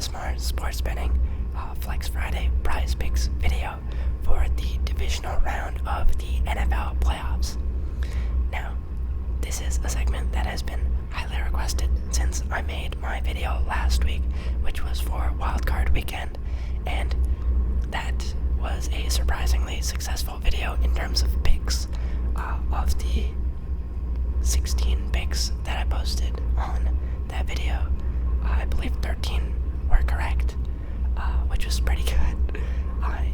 Smart Sports Betting Flex Friday Prizepicks video for the Divisional Round of the NFL playoffs. Now, this is a segment that has been highly requested since I made my video last week, which was for Wildcard Weekend, and that was a surprisingly successful video in terms of picks. Of the 16 picks that I posted on that video, I believe 13 were correct, which was pretty good.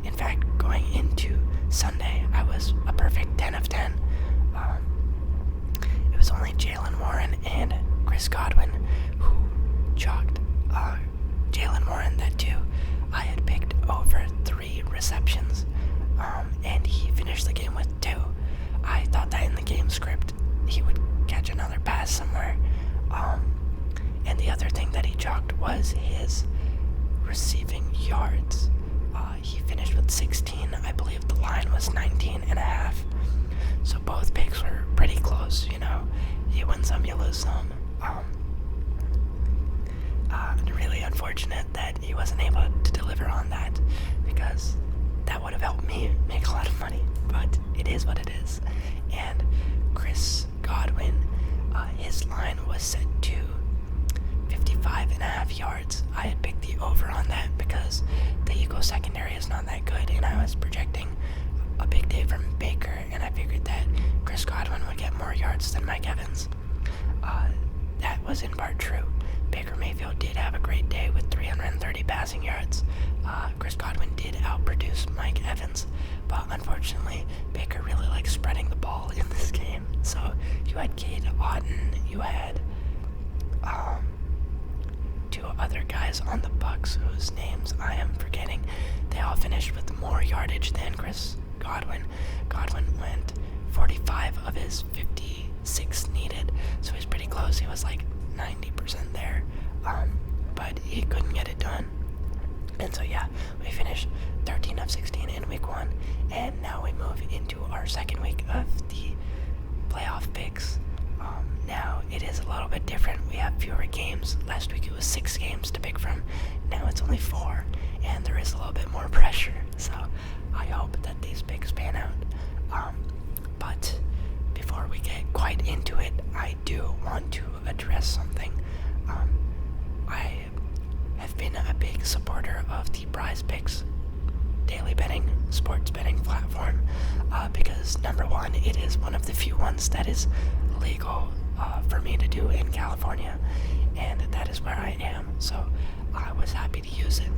In fact, going into Sunday, I was a perfect 10 of 10. It was only Jalen Warren and Chris Godwin who chalked Jalen Warren that too. I had picked over 3 receptions, and he finished the game with 2. I thought that in the game script he would catch another pass somewhere. And the other thing that he chalked was his receiving yards. He finished with 16. I believe the line was 19.5. So both picks were pretty close, you know. You win some, you lose some. Really unfortunate that he wasn't able to deliver on that, because that would have helped me make a lot of money, but it is what it is. And Chris Godwin, his line was set to 55.5 yards. I had picked the over on that because the Eagles secondary is not that good, and I was projecting a big day from Baker, and I figured that Chris Godwin would get more yards than Mike Evans. That was in part true. Baker Mayfield did have a great day with 330 passing yards. Chris Godwin did outproduce Mike Evans, but unfortunately, Baker really likes spreading the ball in this game. So you had Cade Otton, you had 2 other guys on the Bucs whose names I am forgetting. They all finished with more yardage than Chris Godwin. Godwin went 45 of his 56 needed, so he's pretty close. He was like 90% there, but he couldn't get it done. And so yeah, we finished 13 of 16 in week 1, and now we move into our second week of the playoff picks. Now it is a little bit different. We have fewer games. Last week it was 6 games to pick from. Now it's only 4, and there is a little bit more pressure. So I hope that these picks pan out. But before we get quite into it, I do want to address something. I have been a big supporter of the Prizepicks daily betting, sports betting platform, because number one, it is one of the few ones that is legal for me to do in California, and that is where I am, so I was happy to use it.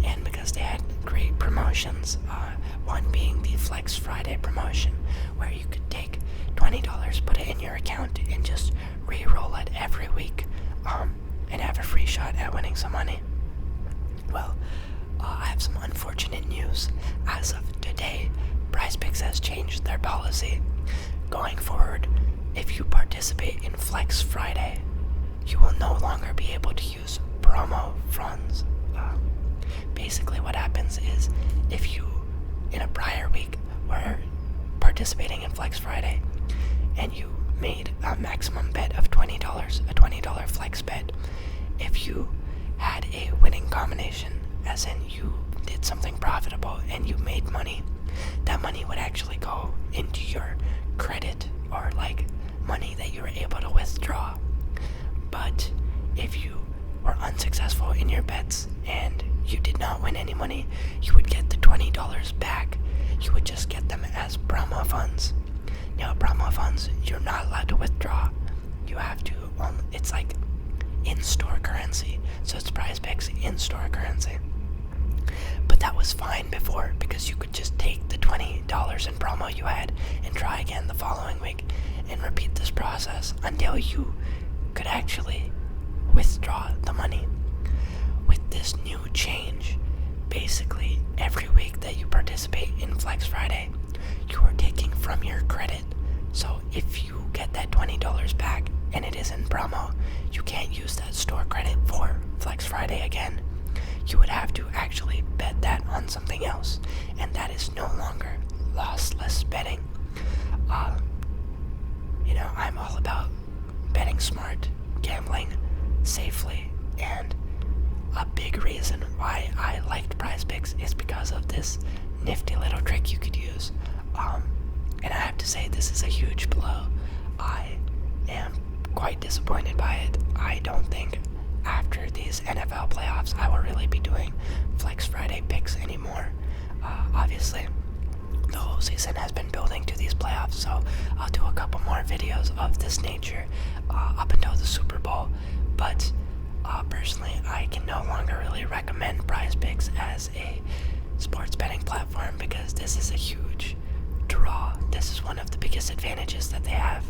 And because they had great promotions, one being the Flex Friday promotion, where you could take $20, put it in your account, and just re-roll it every week, and have a free shot at winning some money. Well, I have some unfortunate news. As of today, Prizepicks has changed their policy. Going forward, if you participate in Flex Friday, you will no longer be able to use promo funds. Basically what happens is, if you, in a prior week, were participating in Flex Friday, and you made a maximum bet of $20, a $20 flex bet, if you had a winning combination, as in you did something profitable and you made money, that money would actually go into your credit, or like money that you were able to withdraw. But if you were unsuccessful in your bets and you did not win any money, you would get the $20 back. You would just get them as promo funds. Now, promo funds, you're not allowed to withdraw. You have to, it's like in-store currency. So it's Prizepicks in-store currency. But that was fine before, because you could just take the $20 in promo you had and try again the following week and repeat this process until you could actually withdraw the money. With this new change, basically every week that you participate in Flex Friday, you are taking from your credit. So if you get that $20 back and it is in promo, you can't use that store credit for Flex Friday again. You would have to actually bet that on something else, and that is no longer lossless betting. I'm all about betting smart, gambling safely, and a big reason this nifty little trick you could use. And I have to say, this is a huge blow. I am quite disappointed by it. I don't think after these NFL playoffs I will really be doing Flex Friday picks anymore. Obviously, the whole season has been building to these playoffs, so I'll do a couple more videos of this nature up until the Super Bowl. But personally, I can no longer really recommend Prizepicks as a sports betting platform because this is a huge draw. This is one of the biggest advantages that they have.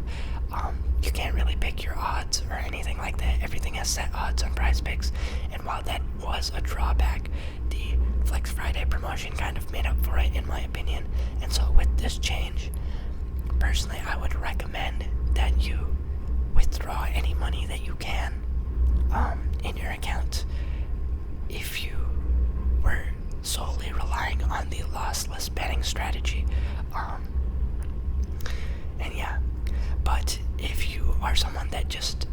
You can't really pick your odds or anything like that. Everything has set odds on Prizepicks, and while that was a drawback, the Flex Friday promotion kind of made up for it, in my opinion. And so with this change, personally, I would recommend that you withdraw any money that you can in your account if you were solely relying on the lossless betting strategy. And yeah, but if you are someone that just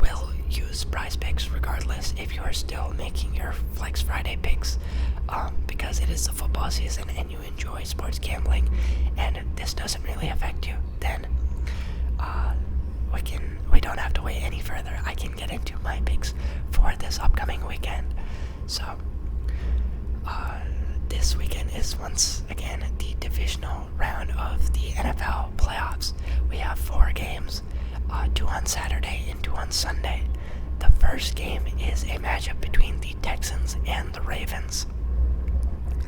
will use Prizepicks regardless, if you are still making your Flex Friday picks because it is the football season and you enjoy sports gambling and this doesn't really affect you, then we don't have to wait any further. I can get into my picks for this upcoming weekend. So this weekend is once again the divisional round of the NFL playoffs. We have 4 games, 2 on Saturday and 2 on Sunday. The first game is a matchup between the Texans and the Ravens.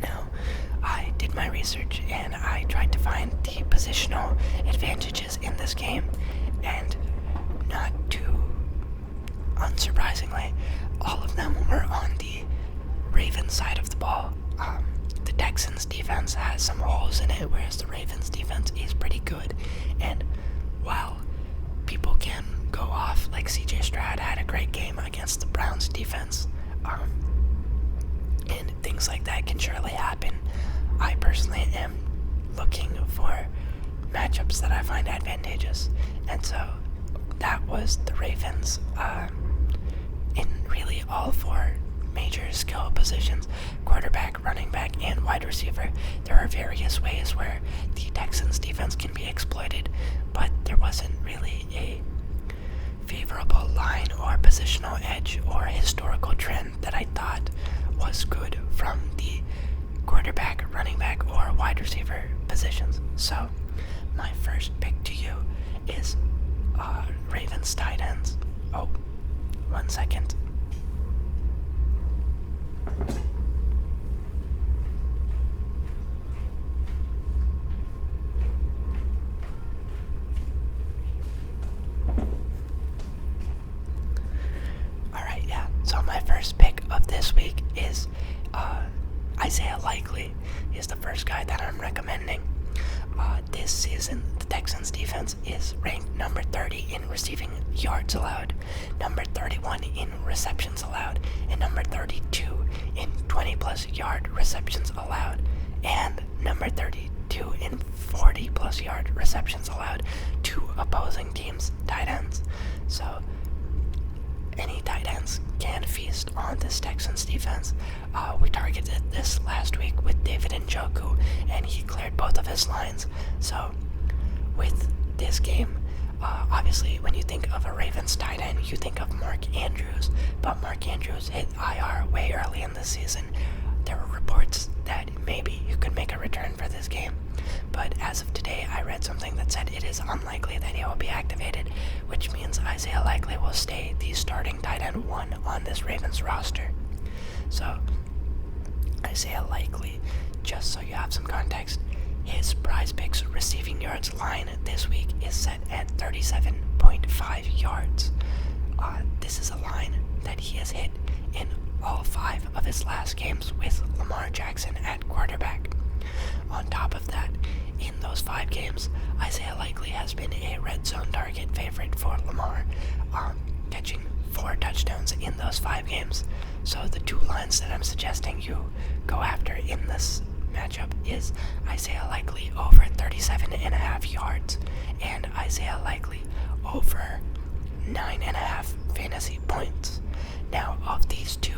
Now, I did my research and I tried to find the positional advantages in this game, and not too unsurprisingly, all of them were on the Ravens side of the ball. The Texans defense has some holes in it, whereas the Ravens defense is pretty good. And while people can go off, like CJ Stroud had a great game against the Browns defense, and things like that can surely happen, I personally am looking for matchups that I find advantageous. And so that was the Ravens in really all 4 major skill positions: quarterback, running back, and wide receiver. There are various ways where the Texans defense can be exploited, but there wasn't really a favorable line or positional edge or historical trend that I thought was good from the quarterback, running back, or wide receiver positions. So my first pick to you is Ravens tight ends. Oh, 1 second. Alright, yeah. So my first pick of this week is Isaiah Likely is the first guy that I'm recommending. This season, the Texans defense is ranked number 30 in receiving yards allowed, number 31 in receptions allowed, and number 32 in 20-plus yard receptions allowed, and number 32 in 40-plus yard receptions allowed to opposing teams' tight ends. So any tight ends can feast on this Texans defense. We targeted this last week with David Njoku, and he cleared both of his lines. So with this game, obviously when you think of a Ravens tight end, you think of Mark Andrews, but Mark Andrews hit IR way early in the season. There were reports that maybe you could make a return for this game, but as of today, I read something that said it is unlikely that he will be activated, which means Isaiah Likely will stay the starting tight end 1 on this Ravens roster. So Isaiah Likely, just so you have some context, his Prizepicks receiving yards line this week is set at 37.5 yards. This is a line that he has hit in all 5 of his last games with Lamar Jackson at quarterback. On top of that, in those 5 games, Isaiah Likely has been a red zone target favorite for Lamar, catching 4 touchdowns in those 5 games. So the 2 lines that I'm suggesting you go after in this matchup is Isaiah Likely over 37.5 yards and Isaiah Likely over 9.5 fantasy points. Now, of these 2,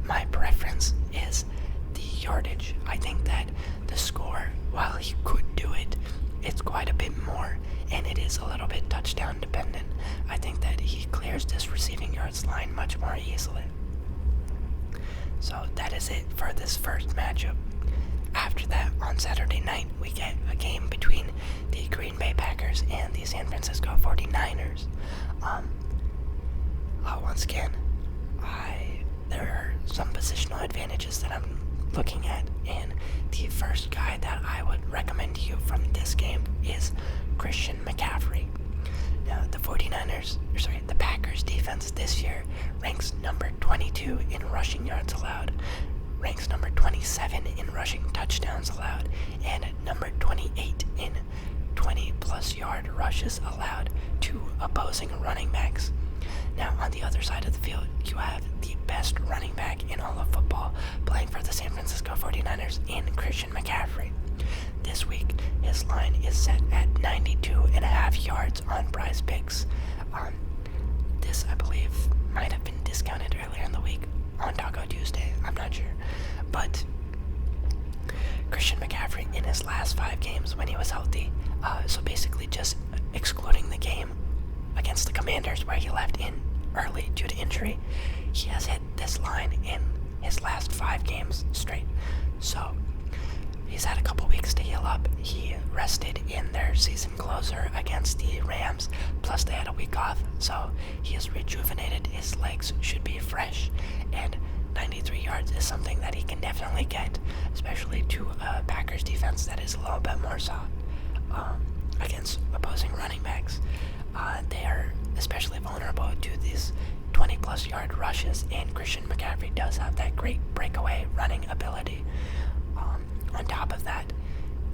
my preference is the yardage. I think that the score, while he could do it, it's quite a bit more, and it is a little bit touchdown dependent. I think that he clears this receiving yards line much more easily. So that is it for this first matchup. After that, on Saturday night, we get a game between the Green Bay Packers and the San Francisco 49ers. Once again, there are some positional advantages that I'm looking at, and the first guy that I would recommend to you from this game is Christian McCaffrey. Now, the Packers defense this year ranks number 22 in rushing yards allowed, ranks number 27 in rushing touchdowns allowed, and number 28 in 20-plus yard rushes allowed to opposing running backs. Now, on the other side of the field, you have the best running back in all of football playing for the San Francisco 49ers in Christian McCaffrey. This week, his line is set at 92.5 yards on Prizepicks. This, I believe, might have been discounted earlier in the week on Taco Tuesday. I'm not sure. But Christian McCaffrey, in his last 5 games when he was healthy, so basically just excluding the game against the Commanders where he left in early due to injury, he has hit this line in his last 5 games straight. So he's had a couple weeks to heal up. He rested in their season closer against the Rams, plus they had a week off, so he is rejuvenated. His legs should be fresh, and 93 yards is something that he can definitely get, especially to a Packers defense that is a little bit more soft against opposing running backs. They are especially vulnerable to these 20-plus yard rushes, and Christian McCaffrey does have that great breakaway running ability. On top of that,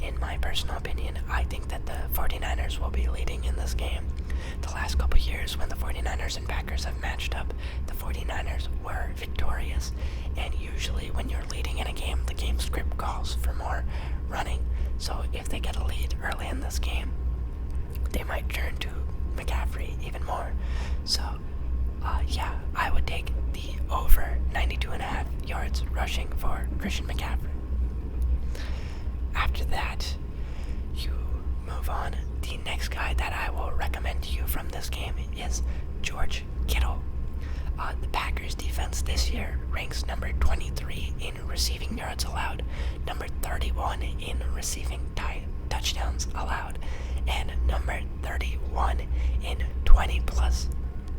in my personal opinion, I think that the 49ers will be leading in this game. The last couple years when the 49ers and Packers have matched up, the 49ers were victorious, and usually when you're leading in a game, the game script calls for more running. So if they get a lead early in this game, they might turn to McCaffrey even more. So, I would take the over 92.5 yards rushing for Christian McCaffrey. After that, you move on. The next guy that I will recommend to you from this game is George Kittle. The Packers defense this year ranks number 23 in receiving yards allowed, number 31 in receiving touchdowns allowed, and number 31 in 20-plus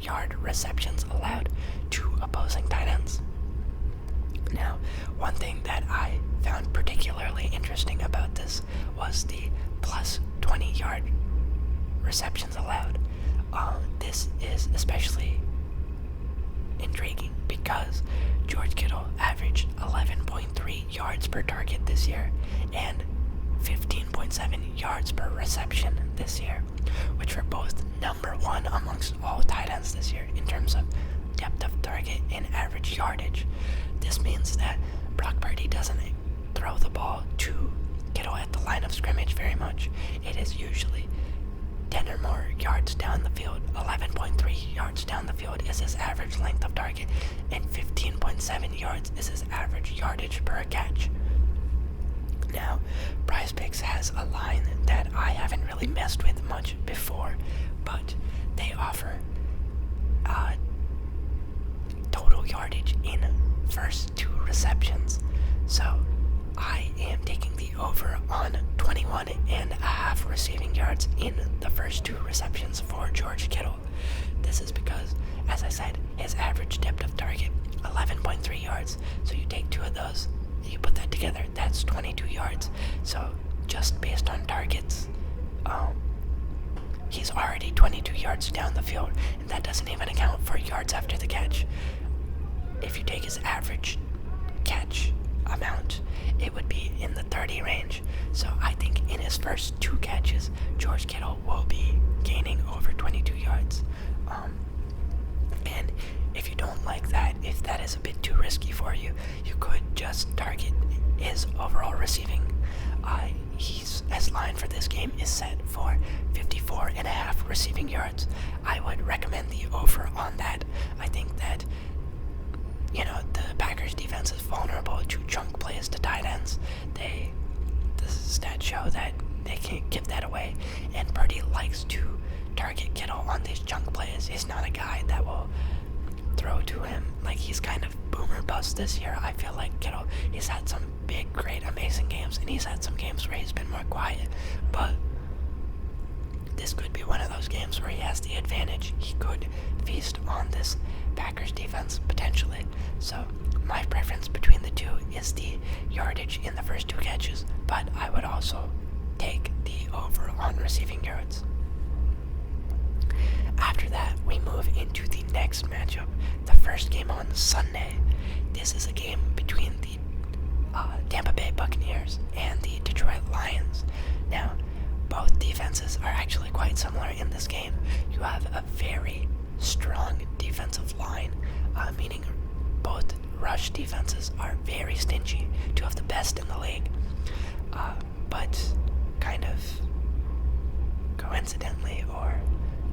yard receptions allowed to opposing tight ends. Now, one thing that I found particularly interesting about this was the plus 20-yard receptions allowed. This is especially intriguing because George Kittle averaged 11.3 yards per target this year and 15.7 yards per reception this year, which were both number 1 amongst all tight ends this year in terms of depth of target and average yardage. This means that Brock Purdy doesn't throw the ball to Kittle at the line of scrimmage very much. It is usually 10 or more yards down the field. 11.3 yards down the field is his average length of target, and 15.7 yards is his average yardage per catch. Now, Prizepicks has a line that I haven't really messed with much before, but they offer total yardage in first 2 receptions. So I am taking the over on 21.5 receiving yards in the first 2 receptions for George Kittle. This is because, as I said, his average depth of target, 11.3 yards. So you take 2 of those, you put that together, that's 22 yards. So just based on targets, he's already 22 yards down the field, and that doesn't even account for yards after the catch. If you take his average catch amount, it would be in the 30 range. So I think in his first 2 catches, George Kittle will be gaining over 22 yards. And if you don't like that, if that is a bit too risky for you, you could just target his overall receiving. His line for this game is set for 54.5 receiving yards. I would recommend the over on that. I think that the Packers defense is vulnerable to chunk plays to tight ends. The stats show that they can give that away, and Purdy likes to target Kittle on these chunk plays. He's not a guy that will throw to him. Like, he's kind of boomer bust this year. I feel like Kittle, he's had some big, great, amazing games, and he's had some games where he's been more quiet, but this could be one of those games where he has the advantage. He could feast on this Packers defense, potentially. So, my preference between the two is the yardage in the first 2 catches, but I would also take the over on receiving yards. After that, we move into the next matchup, the first game on Sunday. This is a game between the Tampa Bay Buccaneers and the Detroit Lions. Now, both defenses are actually quite similar in this game. You have a very strong defensive line, meaning both rush defenses are very stingy, 2 of the best in the league. But kind of coincidentally or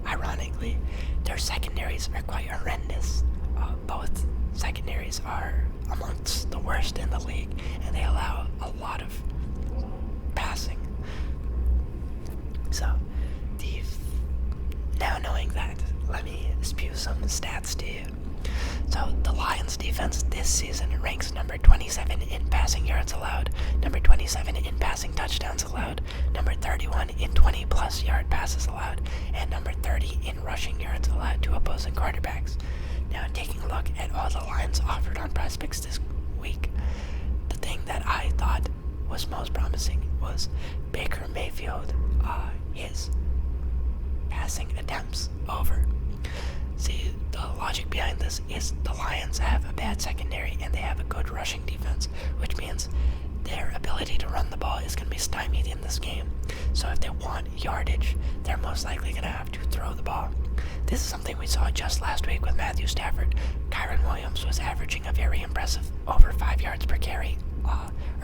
ironically, their secondaries are quite horrendous. Both secondaries are amongst the worst in the league, and they allow a lot of passing. So, now knowing that, let me spew some stats to you. So, the Lions defense this season ranks number 27 in passing yards allowed, number 27 in passing touchdowns allowed, number 31 in 20-plus yard passes allowed, and number 30 in rushing yards allowed to opposing quarterbacks. Now, taking a look at all the lines offered on Prizepicks this week, the thing that I thought was most promising was Baker Mayfield, his passing attempts over. See, the logic behind this is the Lions have a bad secondary and they have a good rushing defense, which means their ability to run the ball is going to be stymied in this game. So if they want yardage, they're most likely going to have to throw the ball. This is something we saw just last week with Matthew Stafford. Kyron Williams was averaging a very impressive over 5 yards per carry.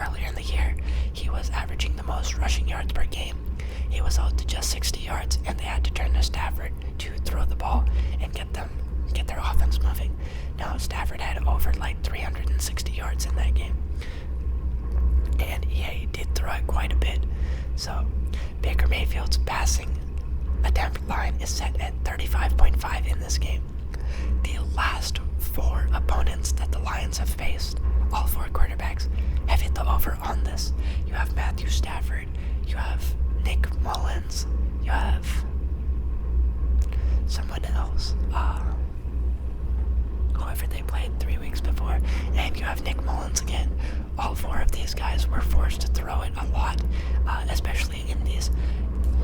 Earlier in the year, he was averaging the most rushing yards per game. He was out to just 60 yards, and they had to turn to Stafford to throw the ball and get their offense moving. Now, Stafford had over like 360 yards in that game. And yeah, he did throw it quite a bit. So, Baker Mayfield's passing attempt line is set at 35.5 in this game. The last 4 opponents that the Lions have faced, all 4 quarterbacks, have hit the over on this. You have Matthew Stafford, you have Nick Mullins, you have someone else, whoever they played 3 weeks before, and you have Nick Mullins again. All 4 of these guys were forced to throw it a lot, especially in these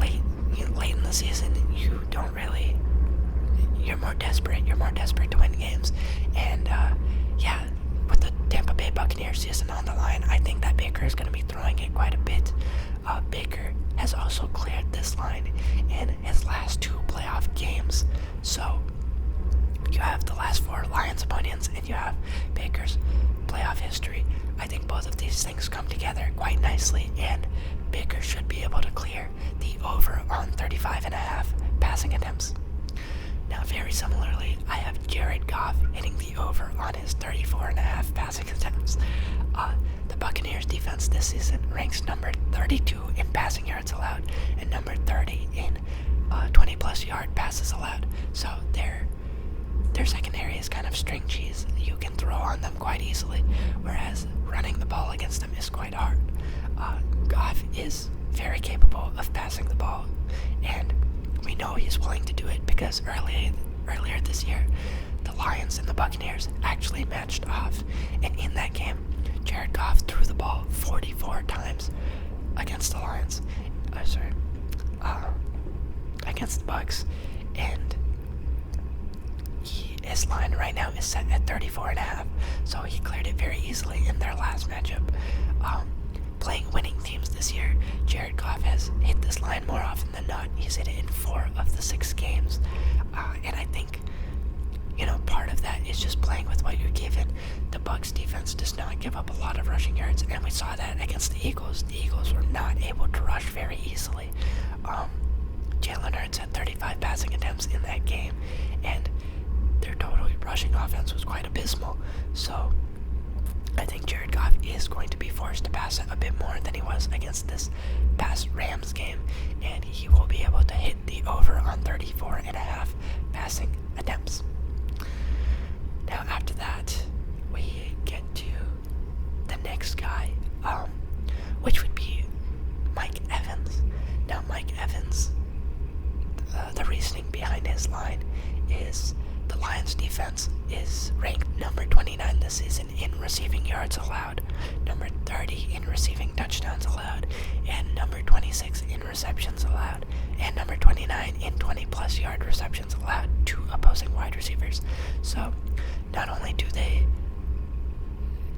late in the season. You're more desperate to win games, and with the Tampa Bay Buccaneers season on the line, I think that Baker is going to be throwing it quite a bit. Baker has also cleared this line in his last 2 playoff games. So you have the last 4 Lions opponents and you have Baker's playoff history. I think both of these things come together quite nicely, and Baker should be able to clear the over on 35.5 passing attempts. Now, very similarly, I have Jared Goff hitting the over on his 34.5 passing attempts. The Buccaneers defense this season ranks number 32 in passing yards allowed and number 30 in 20-plus yard passes allowed. So their secondary is kind of string cheese. You can throw on them quite easily, whereas running the ball against them is quite hard. Goff is very capable of passing the ball, and we know he's willing to do it because earlier this year, the Lions and the Buccaneers actually matched off, and in that game, Jared Goff threw the ball 44 times against the Lions. Against the Bucs, and his line right now is set at 34.5, so he cleared it very easily in their last matchup. Playing winning teams this year, Jared Goff has hit this line more often than not. He's hit it in 4 of the 6 games, and I think, part of that is just playing with what you're given. The Bucs defense does not give up a lot of rushing yards, and we saw that against the Eagles. The Eagles were not able to rush very easily. Jalen Hurts had 35 passing attempts in that game, and their total rushing offense was quite abysmal. So I think Jared Goff is going to be forced to pass it a bit more than he was against this past Rams game, and he will be able to hit the over on 34.5 passing attempts. Now after that, we get to the next guy, which would be Mike Evans. Now Mike Evans, the reasoning behind his line is the Lions defense is ranked number 29 this season in receiving yards allowed, number 30 in receiving touchdowns allowed, and number 26 in receptions allowed, and number 29 in 20-plus yard receptions allowed to opposing wide receivers. So not only do they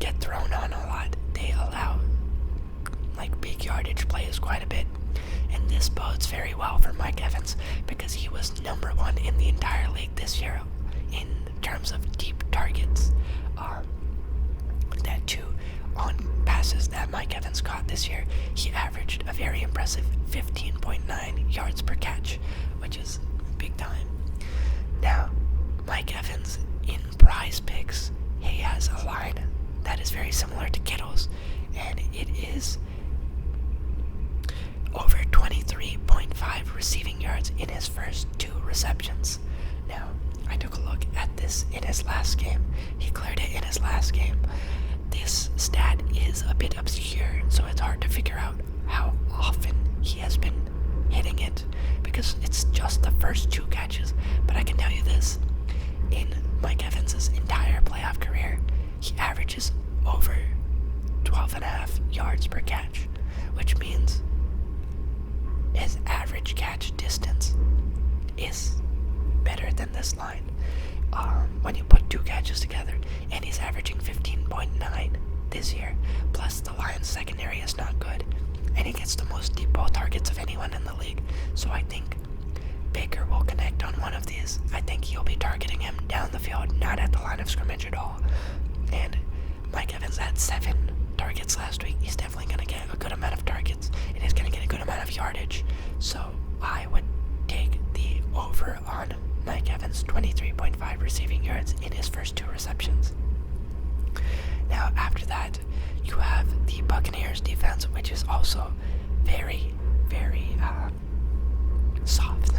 get thrown on a lot, they allow big yardage plays quite a bit. And this bodes very well for Mike Evans because he was number 1 in the entire league this year in terms of deep targets. That too, on passes that Mike Evans caught this year, he averaged a very impressive 15.9 yards per catch, which is big time. Now, Mike Evans in Prizepicks, he has a line that is very similar to Kittle's, and it is over 23.5 receiving yards in his first 2 receptions. Now, I took a look at this in his last game. He cleared it in his last game. This stat is a bit obscure, so it's hard to figure out how often he has been hitting it because it's just the first 2 catches. But I can tell you this, in Mike Evans' entire playoff career, he averages over 12.5 yards per catch, which means his average catch distance is better than this line. When you put 2 catches together, and he's averaging 15.9 this year, plus the Lions secondary is not good, and he gets the most deep ball targets of anyone in the league. So I think Baker will connect on one of these. I think he'll be targeting him down the field, not at the line of scrimmage at all. And Mike Evans had 7 targets last week. He's definitely going to get a good amount of targets, and he's going to get a good amount of yardage. So I would take the over on Mike Evans' 23.5 receiving yards in his first 2 receptions. Now after that, you have the Buccaneers defense, which is also very, very soft.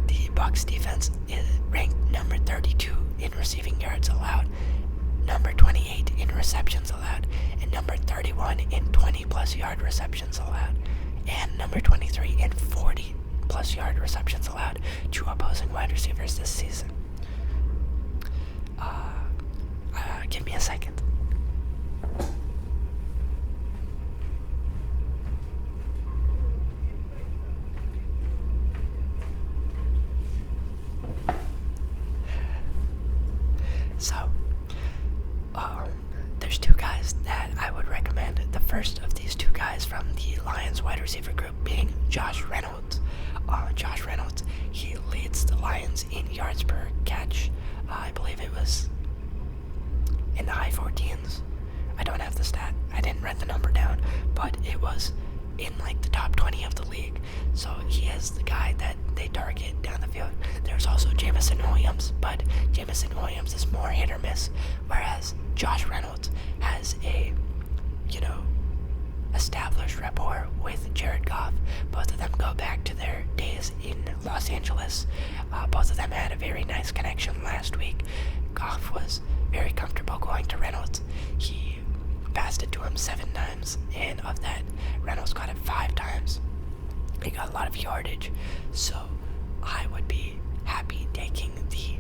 The Bucs defense is ranked number 32 in receiving yards allowed, number 28 in receptions allowed, and number 31 in 20-plus yard receptions allowed, and number 23 in 40-plus yard receptions allowed to opposing wide receivers this season. Give me a second. So, there's 2 guys that I would recommend. The first of these 2 guys from the Lions wide receiver group being Josh Reynolds. Josh Reynolds, he leads the Lions in yards per catch. I believe it was in the high 14s. I don't have the stat. I didn't write the number down, but it was in the top 20 of the league. So he is the guy that they target down the field. There's also Jamison Williams, but Jamison Williams is more hit or miss, whereas Josh Reynolds has a, established rapport with Jared Goff. Both of them go back to their days in Los Angeles. Both of them had a very nice connection last week. Goff was very comfortable going to Reynolds. He passed it to him 7 times, and of that, Reynolds got it 5 times. He got a lot of yardage, so I would be happy taking the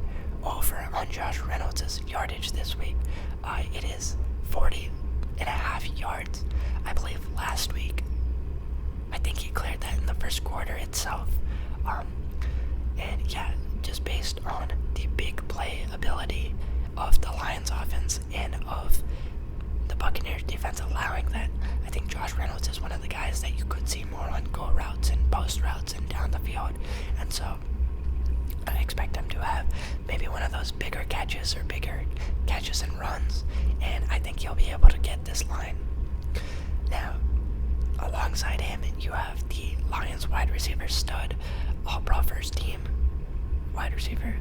over on Josh Reynolds' yardage this week. It is 40.5 yards. I believe last week, I think he cleared that in the first quarter itself. And yeah, just based on the big play ability of the Lions offense and of the Buccaneers defense allowing that, I think Josh Reynolds is one of the guys that you could see more on go routes and post routes and down the field. And so I expect him to have maybe one of those bigger catches or bigger catches and runs, and I think he'll be able to get this line. Now, alongside him, you have the Lions wide receiver stud, all-pro first team wide receiver,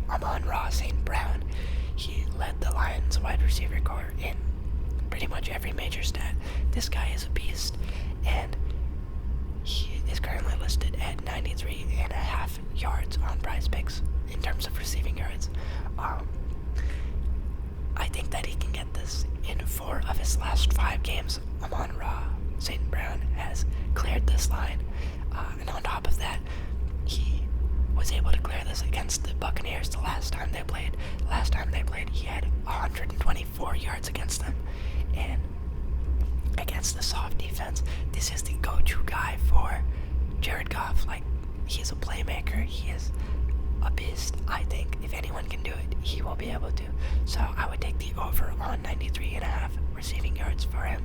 Amon-Ra St. Brown. He led the Lions wide receiver core in pretty much every major stat. This guy is a beast, and he is currently listed at 93.5 yards on Prizepicks in terms of receiving yards. I think that he can get this in 4 of his last 5 games. Amon-Ra St. Brown has cleared this line, and on top of that, he was able to clear this against the Buccaneers the last time they played. He had 124 yards against them, and against the soft defense, this is the go-to guy for Jared Goff. Like, he's a playmaker. He is a beast. I think if anyone can do it, he will be able to. So I would take the over on 93.5 receiving yards for him.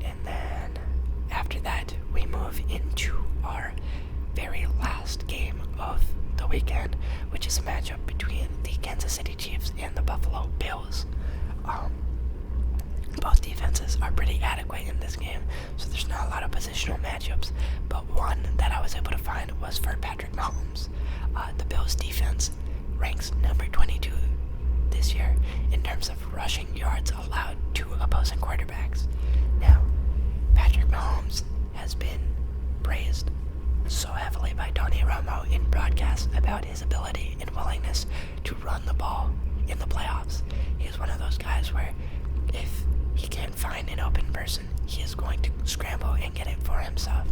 And then after that, we move into our very last game of the weekend, which is a matchup between the Kansas City Chiefs and the Buffalo Bills. Both defenses are pretty adequate in this game, so there's not a lot of positional matchups, but one that I was able to find was for Patrick Mahomes. The Bills defense ranks number 22 this year in terms of rushing yards allowed to opposing quarterbacks. Now, Patrick Mahomes has been praised so heavily by Tony Romo in broadcasts about his ability and willingness to run the ball in the playoffs. He is one of those guys where if he can't find an open person, he is going to scramble and get it for himself.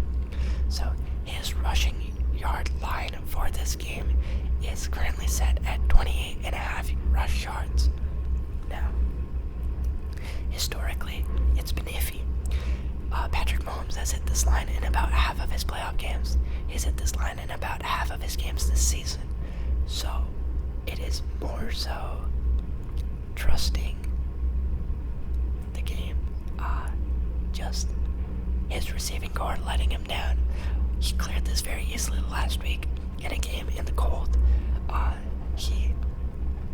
So his rushing yard line for this game is currently set at 28.5 rush yards. Now, historically, it's been iffy. Patrick Mahomes has hit this line in about half of his playoff games. He's hit this line in about half of his games this season. So it is more so trusting the game. Just his receiving core letting him down. He cleared this very easily last week in a game in the cold.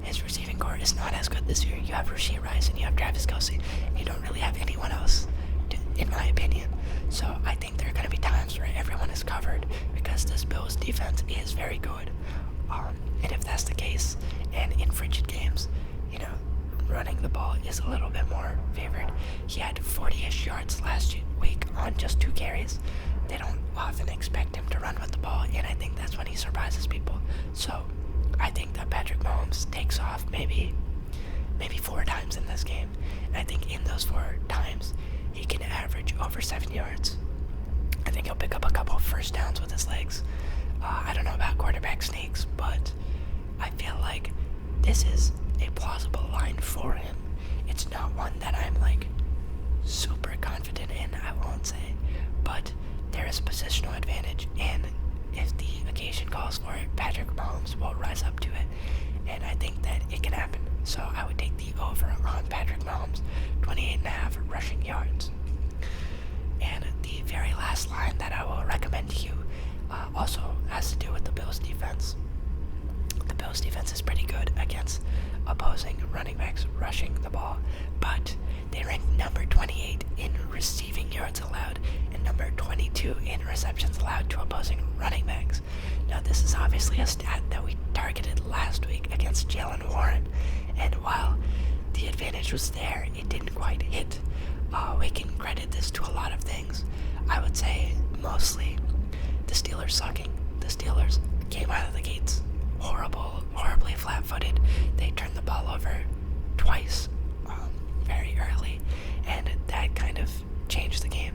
His receiving core is not as good this year. You have Rashee Rice and you have Travis Kelce. You don't really have anyone else, in my opinion. So I think there are going to be times where everyone is covered because this Bills defense is very good. And if that's the case, and in frigid games, running the ball is a little bit more favored. He had 40-ish yards last week on just 2 carries. They don't often expect him to run with the ball, and I think that's when he surprises people. So I think that Patrick Mahomes takes off maybe 4 times in this game. And I think in those 4 times, he can average over 7 yards. I think he'll pick up a couple of first downs with his legs. I don't know about quarterback sneaks, but I feel like this is a plausible line for him. It's not one that I'm super confident in, I won't say, but there is positional advantage, and if the occasion calls for it, Patrick Mahomes will rise up to it, and I think that it can happen. So I would take the over on Patrick Mahomes, 28.5 rushing yards. And the very last line that I will recommend to you also has to do with the Bills defense. The Bills defense is pretty good against opposing running backs rushing the ball, but they rank number 28 in receiving yards allowed and number 22 in receptions allowed to opposing running backs. Now, this is obviously a stat that we targeted last week against Jalen Warren, and while the advantage was there, it didn't quite hit. We can credit this to a lot of things. I would say mostly the Steelers sucking. The Steelers came out of the gates horribly flat-footed. They turned the ball over twice very early, and that kind of changed the game.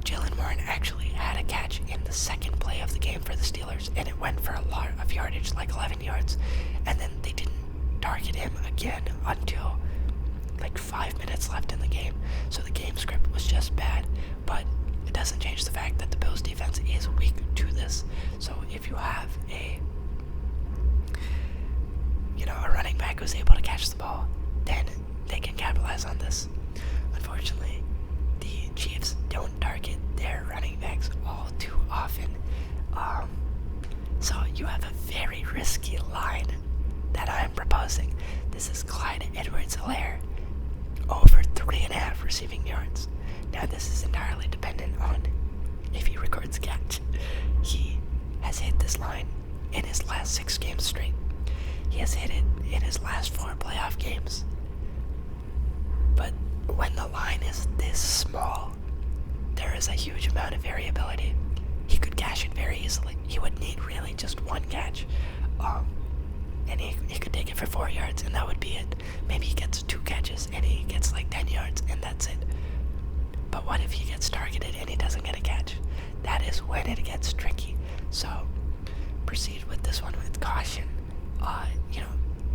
Jalen Warren actually had a catch in the second play of the game for the Steelers, and it went for a lot of yardage, like 11 yards, and then they didn't target him again until 5 minutes left in the game. So the game script was just bad, but it doesn't change the fact that the Bills defense is weak to this. So if you have a running back who's able to catch the ball, then they can capitalize on this. Unfortunately, the Chiefs don't target their running backs all too often. So you have a very risky line that I'm proposing. This is Clyde Edwards-Helaire, over 3.5 receiving yards. Now, this is entirely dependent on if he records catch. He has hit this line in his 6 games straight. He has hit it in his last 4 playoff games. But when the line is this small, there is a huge amount of variability. He could cash it very easily. He would need really just 1 catch. And he could take it for 4 yards, and that would be it. Maybe he gets 2 catches, and he gets like 10 yards, and that's it. But what if he gets targeted and he doesn't get a catch? That is when it gets tricky. So proceed with this one with caution.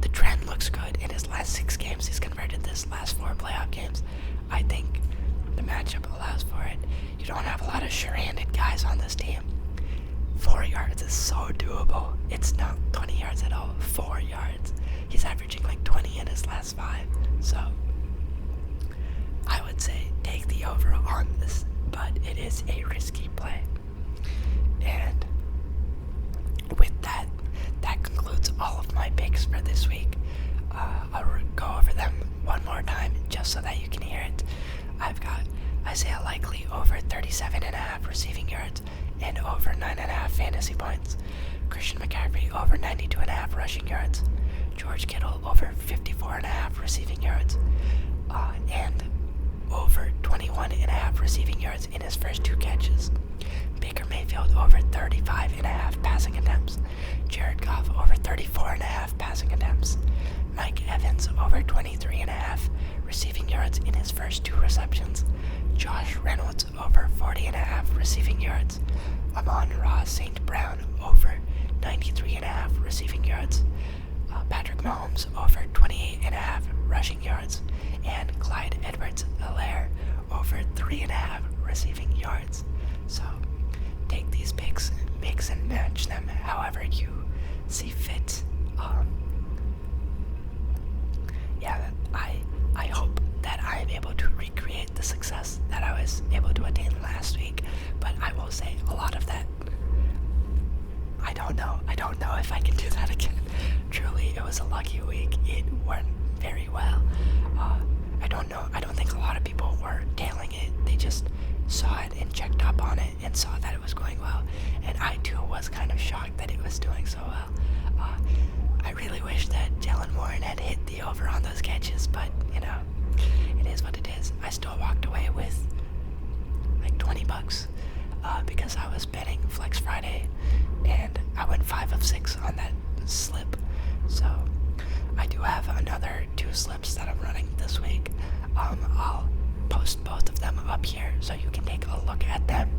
The trend looks good. In his last 6 games, he's converted this last 4 playoff games. I think the matchup allows for it. You don't have a lot of sure-handed guys on this team. 4 yards is so doable. It's not 20 yards at all. 4 yards. He's averaging like 20 in his last 5. So I would say take the over on this, but it is a risky play. And with that, that concludes all of my picks for this week. I'll go over them one more time just so that you can hear it. I've got Isaiah Likely over 37.5 receiving yards and over 9.5 fantasy points. Christian McCaffrey over 92.5 rushing yards. George Kittle over 54.5 receiving yards. And over 21.5 receiving yards in his first 2 catches. Baker Mayfield over 35.5 passing attempts. Jared Goff over 34.5 passing attempts. Mike Evans over 23.5 receiving yards in his first 2 receptions. Josh Reynolds over 40.5 receiving yards. Amon-Ra St. Brown over 93.5 receiving yards. Patrick Mahomes over 28.5 rushing yards. And Clyde Edwards-Helaire over 3.5 receiving yards. So take these picks, mix and match them however you see fit. I hope that I am able to recreate the success that I was able to attain last week, but I will say a lot of that, I don't know if I can do that again. Truly, it was a lucky week. It went very well. I don't think a lot of people were tailing it. They just saw it and checked up on it and saw that it was going well, and I too was kind of shocked that it was doing so well. I really wish that Jalen Warren had hit the over on those catches, but it is what it is. I still walked away with like $20 because I was betting Flex Friday, and I went 5 of 6 on that slip. So I do have another 2 slips that I'm running this week. I'll post both of them up here so you can take a look at them.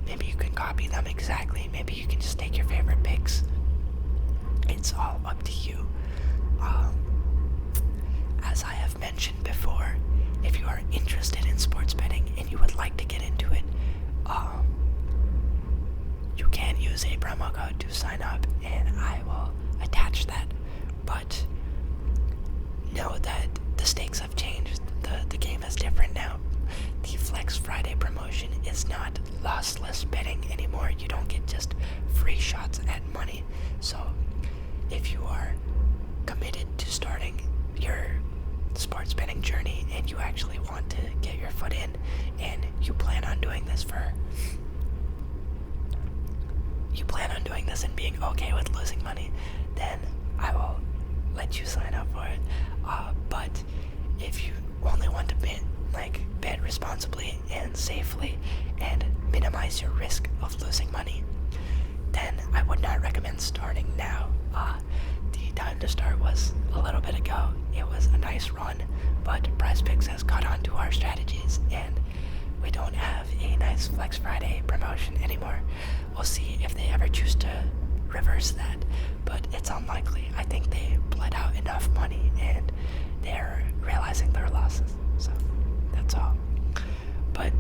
Maybe you can copy them exactly. Maybe you can just take your favorite picks. It's all up to you. As I have mentioned before, if you are interested in sports betting and you would like to get into it, you can use a promo code to sign up, and I will attach that. But know that the stakes have changed. The game is different now. The Flex Friday promotion is not lossless betting anymore. You don't get just free shots at money. So if you are committed to starting your sports betting journey and you actually want to get your foot in, and you plan on doing this and being okay with losing money, then I will let you sign up for it. But if you only want to bet responsibly and safely and minimize your risk of losing money, then I would not recommend starting now. The time to start was a little bit ago. It was a nice run, but Prizepicks has caught on to our strategies, and we don't have a nice Flex Friday promotion anymore. We'll see if they ever choose to reverse that, but it's unlikely. I think they bled out enough money, and they're realizing their losses. So that's all. But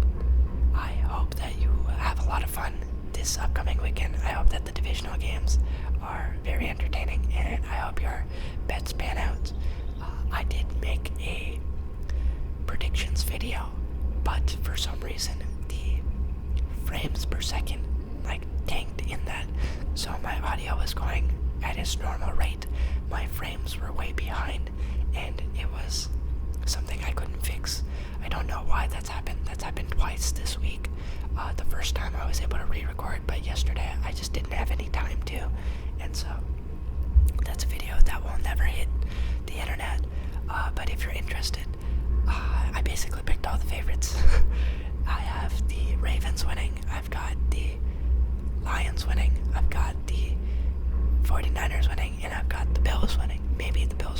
I hope that you have a lot of fun this upcoming weekend. I hope that the divisional games are very entertaining, and I hope your bets pan out. I did make a predictions video, but for some reason the frames per second tanked in that, so my audio was going at its normal rate. My frames were way behind, and it was something I couldn't fix. I don't know why that's happened. That's happened twice this week. The first time I was able to re-record, but yesterday I just didn't have any time to, and so That's a video that will never hit the internet. But if you're interested, I basically picked all the favorites. I have the Ravens winning. I've got the Lions winning. I've got the 49ers winning. And I've got the Bills winning. Maybe the Bills